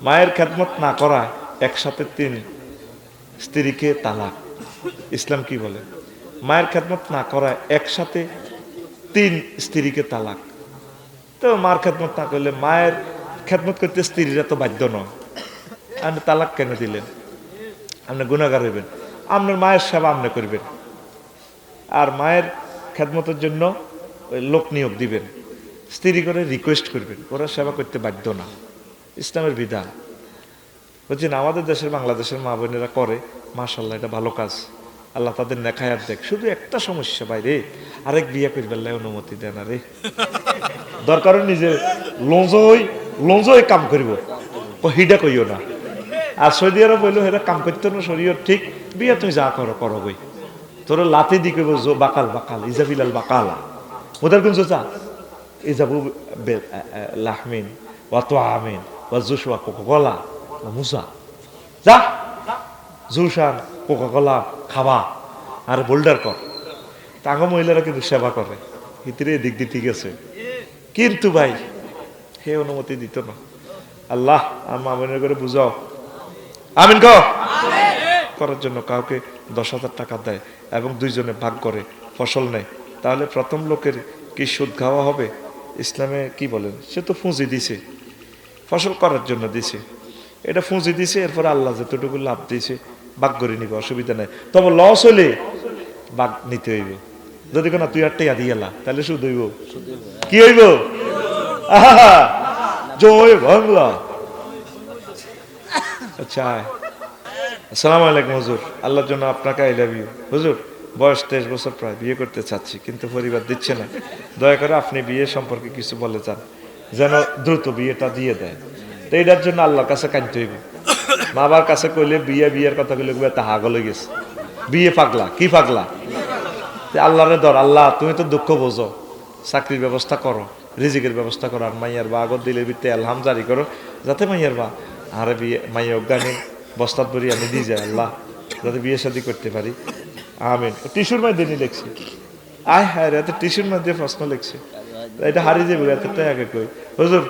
মায়ের খেদমত না করা একসাথে 3 স্ত্রীকে তালাক। ইসলাম কি বলে? মায়ের খেদমত না করা একসাথে 3 স্ত্রীকে তালাক। তো মার খেদমত না করলে মায়ের খেদমত করতে স্ত্রীরা তো বাধ্য নয়, আপনি তালাক কেন দিলেন? আপনি গুনাহগার হইবেন। আপনার মায়ের সেবা আপনি করবেন, আর মায়ের খেদমতের জন্য ওই লোক নিয়োগ দিবেন, স্ত্রী করে রিকোয়েস্ট করবেন, ওরা সেবা করতে বাধ্য না। ইসলামের বিধান। বুঝছেন, আমাদের দেশের বাংলাদেশের মা বোনেরা করে, মাশাআল্লাহ, এটা ভালো কাজ, আল্লাহ তাদের নেখায়াত দেখ। শুধু একটা সমস্যা বাইরে, আরেক বিয়ে করবেন অনুমতি দেন না রে। দরকার নিজে লঞ্জই কাম করিব, হিডা কইও না। আর সৌদি আরব বললো এরা কাম করতে না, শরীয়ত ঠিক, বিয়ে তুমি যা করো করো বই, তোর লাতি দি কইব বাকাল বাকাল ইজাবিলাল বাকালা ওদের কোন চা ইজাবু লাহমিন ওয়া তুআমিন ওয়া জুশওয়া কোকাকোলা মুসা, যা জুশান কোকাকোলা খাবা আর বোল্ডার কর। তাঙ্গ মহিলারা কিন্তু সেবা করে, ভিতরে দিক দিয়ে ঠিক আছে, কিন্তু ভাই হে অনুমতি দিত না। আল্লাহ আমার বোনের করে বুঝাও, আমিন করার জন্য কাউকে 10,000 টাকা দেয় এবং 2 জনে ভাগ করে ফসল নেয়, তাহলে প্রথম লোকের কি সুদ খাওয়া হবে? ইসলামে কি বলেন? সে তো পুঁজি দিছে, ফসল করার জন্য দিছে, এটা পুঁজি দিছে, এরপর আল্লাহ যতটুকু লাভ দিয়েছে ভাগ করে নিবে, অসুবিধা নেই। তবে লস হলে ভাগ নিতে হইবে। যদি কোনো তুই 8 টাকা দিয়ে এলা, তাহলে সুদ হইব, কি হইব? আহা জয় বাংলা। আচ্ছা, আসসালামু আলাইকুম হুজুর, আল্লাহর জন্য আপনাকে আই লাভ ইউ। হুজুর, বয়স 23 বছর, প্রায় বিয়ে করতে চাচ্ছি, কিন্তু পরিবার দিচ্ছে না। দয়া করে আপনি বিয়ে সম্পর্কে কিছু বলে যান, যেন দ্রুত বিয়েটা দিয়ে দেয়। তো এটার জন্য আল্লাহর কাছে কাঁদতে হইব। মা বাবার কাছে কইলে বিয়ের কথা কইলে তা হাগল হয়ে গেছে, বিয়ে পাগলা, কি পাগলা? আল্লাহরে ধর, আল্লাহ তুমি তো দুঃখ বোঝো, চাকরির ব্যবস্থা করো, রিজিকের ব্যবস্থা করো, আর মাইয়ার বা আগর দিলে বিতে আলহাম জারি করো, যাতে মাইয়ার বা আরে বিয়ে মাইয়া অজ্ঞানী বস্তাত ভরি আমি দিয়ে যাই, আল্লাহ যাতে বিয়ে শাদী করতে পারি, আমিন। টিস্যুর মধ্যে নিয়ে লিখছি, আয় হায় রে, টিস্যুর মধ্যে প্রশ্ন লিখছে, এটা হারিয়ে যাবে, এতটাই আগে কই হুজুর